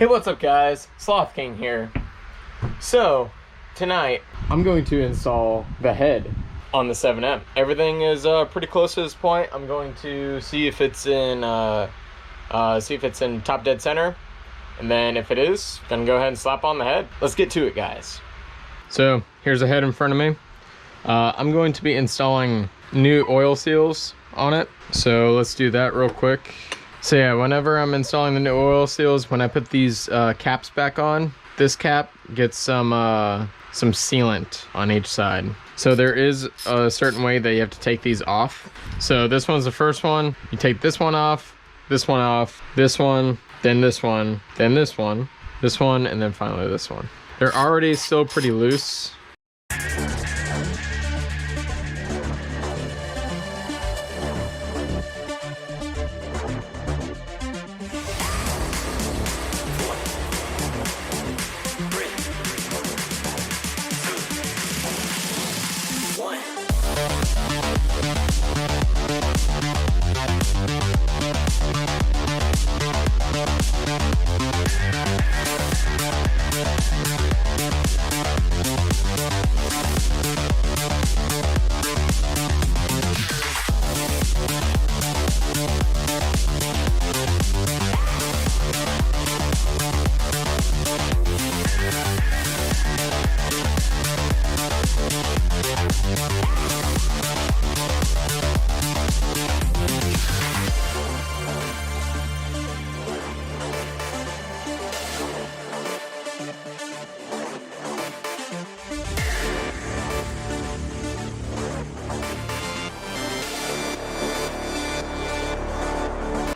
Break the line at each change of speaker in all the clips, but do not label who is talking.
Hey, what's up guys? Sloth King here. So, tonight, I'm going to install the head on the 7M. Everything is pretty close to this point. I'm going to see if it's in top dead center. And then if it is, gonna go ahead and slap on the head. Let's get to it, guys. So, here's the head in front of me. I'm going to be installing new oil seals on it. So let's do that real quick. So yeah, whenever I'm installing the new oil seals, when I put these caps back on, this cap gets some sealant on each side. So there is a certain way that you have to take these off. So this one's the first one. You take this one off, this one, then this one, then this one, and then finally this one. They're already still pretty loose.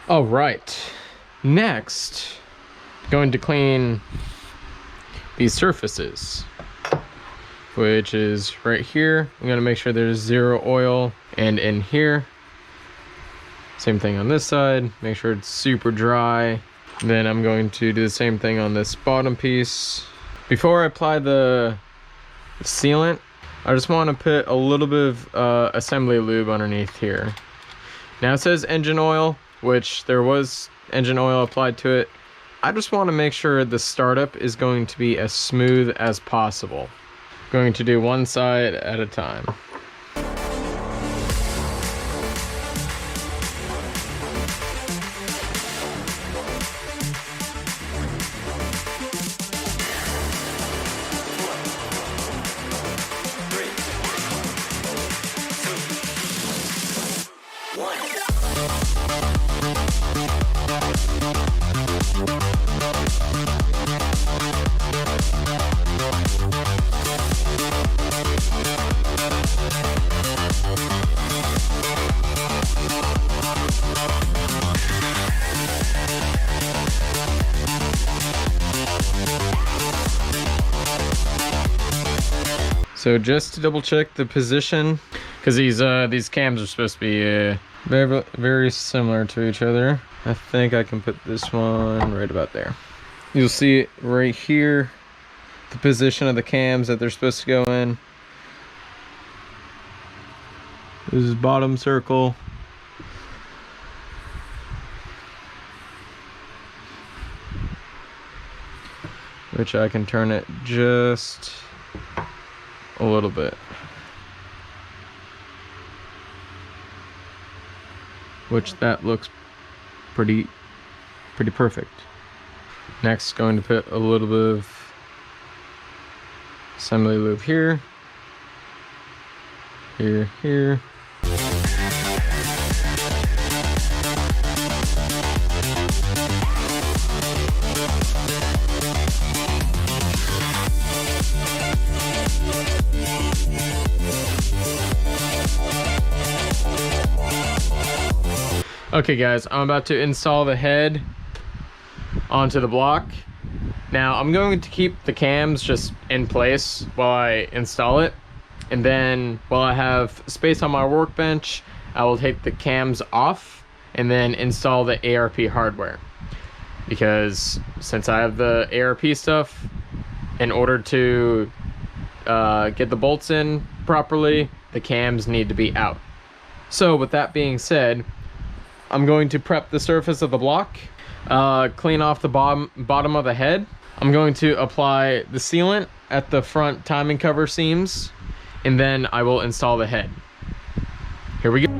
All right, next, going to clean these surfaces, which is right here. I'm gonna make sure there's zero oil, and in here, same thing on this side, make sure it's super dry. Then I'm going to do the same thing on this bottom piece. Before I apply the sealant, I just want to put a little bit of assembly lube underneath here. Now it says engine oil, which there was engine oil applied to it. I just want to make sure the startup is going to be as smooth as possible. Going to do one side at a time. So just to double check the position, because these cams are supposed to be very, very similar to each other. I think I can put this one right about there. You'll see it right here, the position of the cams that they're supposed to go in. This is bottom circle. Which I can turn it just a little bit. Which that looks pretty perfect. Next, going to put a little bit of assembly lube here, here. Okay guys, I'm about to install the head onto the block. Now I'm going to keep the cams just in place while I install it, and then while I have space on my workbench, I will take the cams off and then install the ARP hardware. Because since I have the ARP stuff, in order to get the bolts in properly, the cams need to be out. So with that being said, I'm going to prep the surface of the block. clean off the bottom of the head. I'm going to apply the sealant at the front timing cover seams, and then I will install the head. Here we go.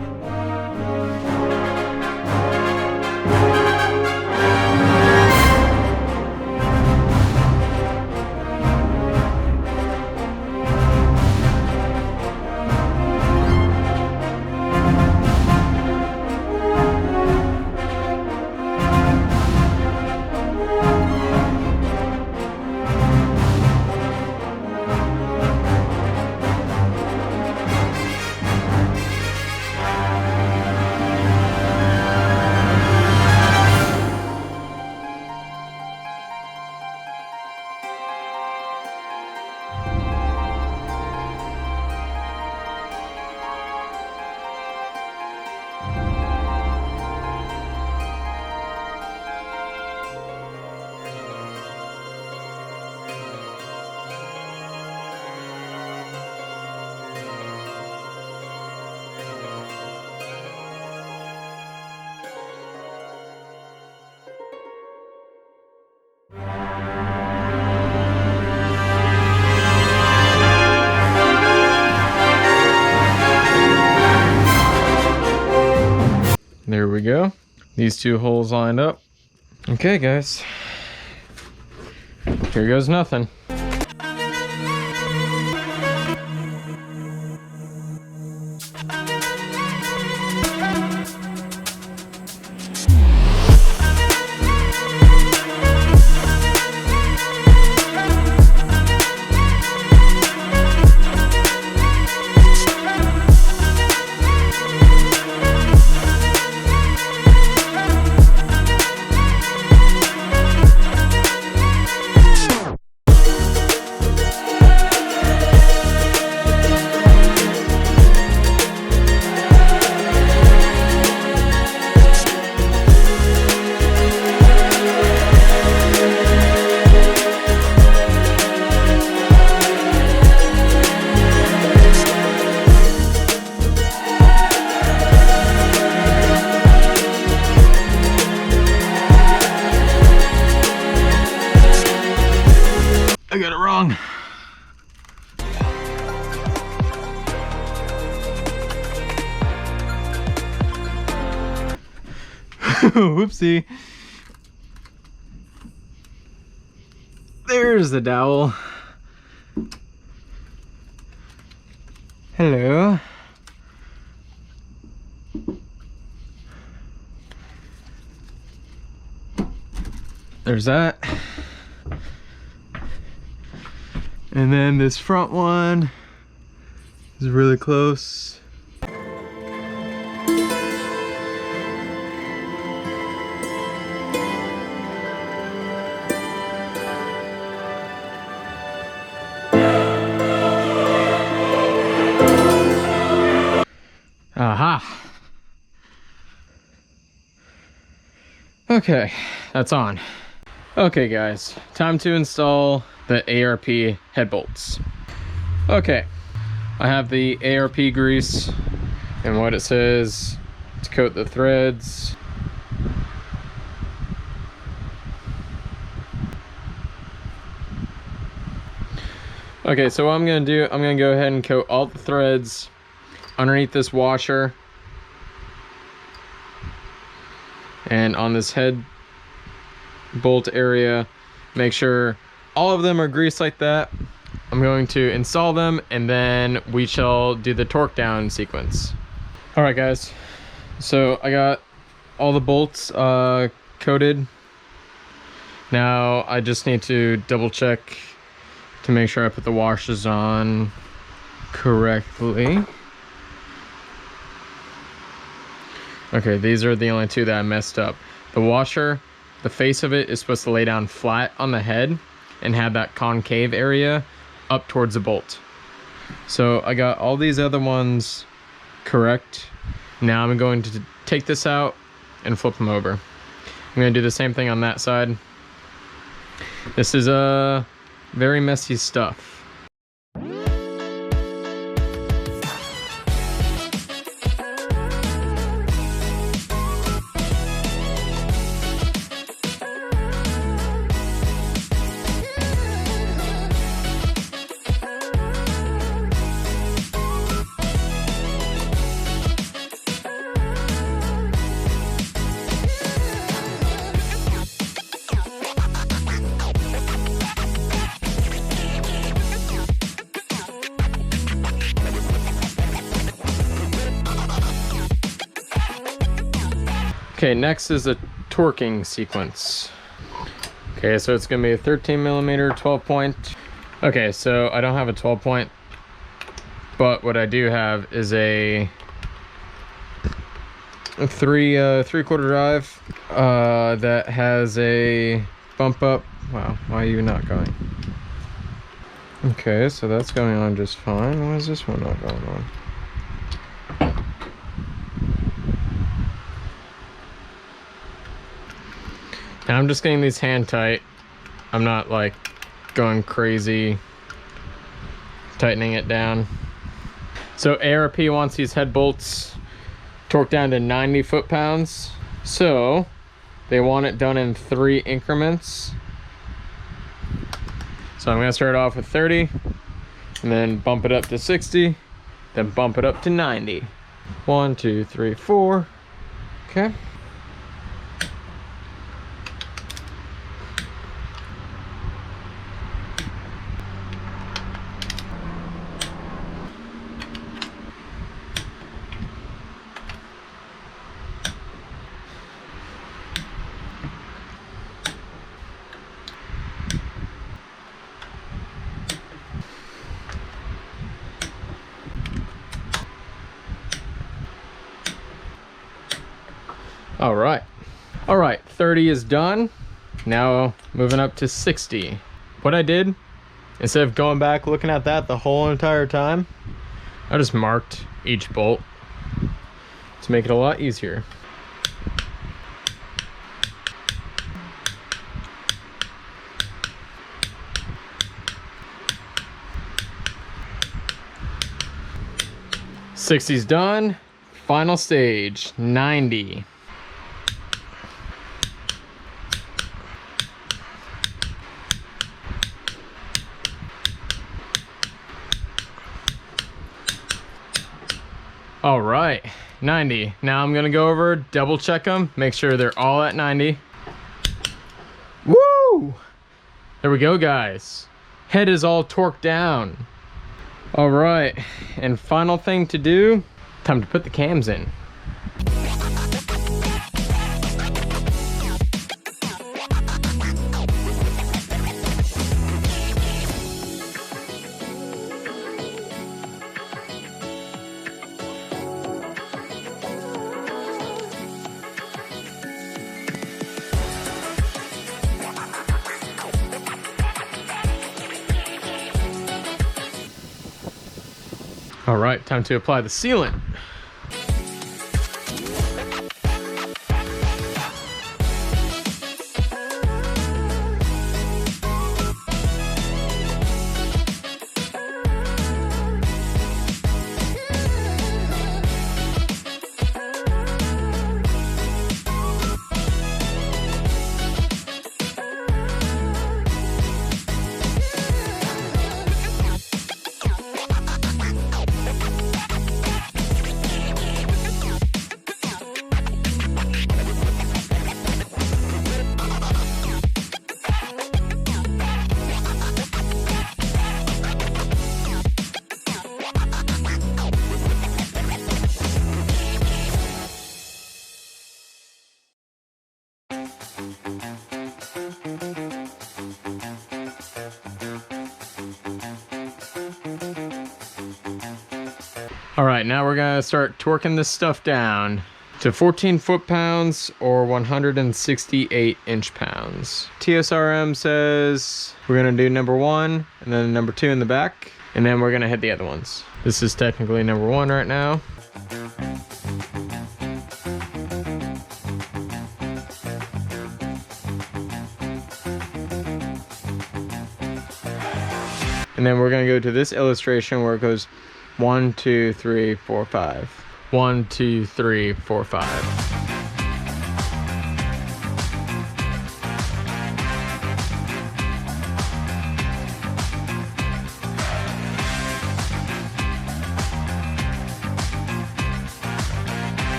There we go. These two holes lined up. Okay, guys. Here goes nothing. I got it wrong. Whoopsie. There's the dowel. Hello. There's that. And then this front one is really close. Aha. Okay, that's on. Okay guys, time to install the ARP head bolts. Okay, I have the ARP grease and what it says to coat the threads. Okay, so what I'm gonna do, I'm gonna go ahead and coat all the threads underneath this washer and on this head bolt area. Make sure all of them are greased like that. I'm going to install them and then we shall do the torque down sequence. All right guys, so I got all the bolts coated. Now I just need to double check to make sure I put the washers on correctly. Okay, these are the only two that I messed up. The washer, the face of it is supposed to lay down flat on the head and have that concave area up towards the bolt. So I got all these other ones correct. Now I'm going to take this out and flip them over. I'm going to do the same thing on that side. This is very messy stuff. Okay, next is a torquing sequence. Okay, so it's gonna be a 13 millimeter 12 point. Okay, so I don't have a 12 point, but what I do have is a 3/4 drive that has a bump up. Wow, why are you not going? Okay, so that's going on just fine. Why is this one not going on? Now I'm just getting these hand tight. I'm not like going crazy tightening it down. So ARP wants these head bolts torqued down to 90 foot-pounds. So they want it done in 3 increments. So I'm gonna start off with 30 and then bump it up to 60, then bump it up to 90. 1, 2, 3, 4. Okay. All right, 30 is done. Now moving up to 60. What I did, instead of going back looking at that the whole entire time, I just marked each bolt to make it a lot easier. '60's done. Final stage, 90. All right, 90. Now I'm gonna go over, double check them, make sure they're all at 90. Woo! There we go, guys. Head is all torqued down. All right, and final thing to do, time to put the cams in. All right, time to apply the sealant. All right, now we're gonna start torquing this stuff down to 14 foot-pounds or 168 inch-pounds. TSRM says we're gonna do number 1 and then number 2 in the back, and then we're gonna hit the other ones. This is technically number 1 right now. And then we're gonna go to this illustration where it goes 1, 2, 3, 4, 5. 1, 2, 3, 4, 5.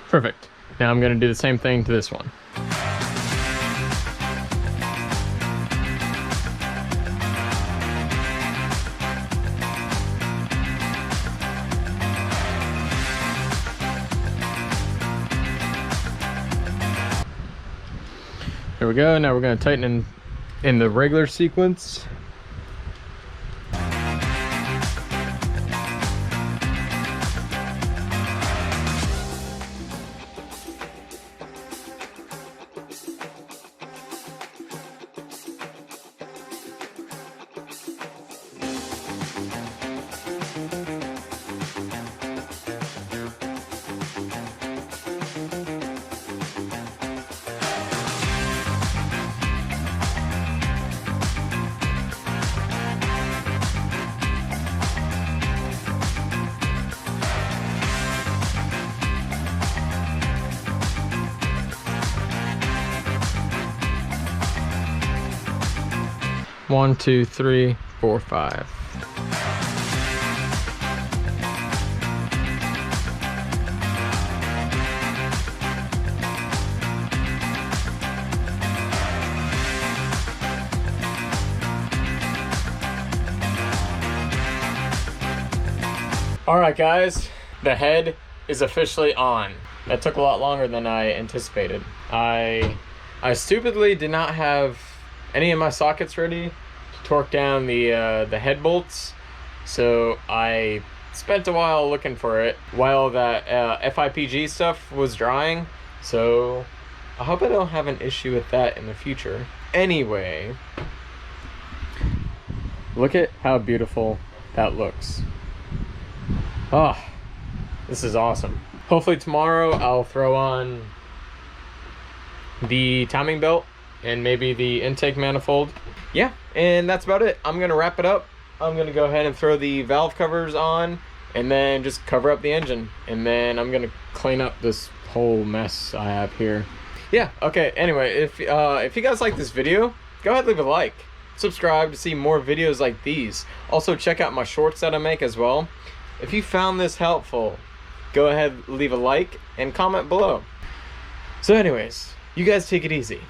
Perfect. Now I'm gonna do the same thing to this one. There we go. Now we're going to tighten in the regular sequence. One, two, three, four, five. All right, guys, the head is officially on. That took a lot longer than I anticipated. I stupidly did not have any of my sockets ready to torque down the head bolts, so I spent a while looking for it while that FIPG stuff was drying. So I hope I don't have an issue with that in the future. Anyway, look at how beautiful that looks. Oh, this is awesome. Hopefully tomorrow I'll throw on the timing belt and maybe the intake manifold. Yeah, and that's about it. I'm gonna wrap it up. I'm gonna go ahead and throw the valve covers on and then just cover up the engine. And then I'm gonna clean up this whole mess I have here. Yeah, okay, anyway, if you guys like this video, go ahead and leave a like. Subscribe to see more videos like these. Also check out my shorts that I make as well. If you found this helpful, go ahead, leave a like and comment below. So anyways, you guys take it easy.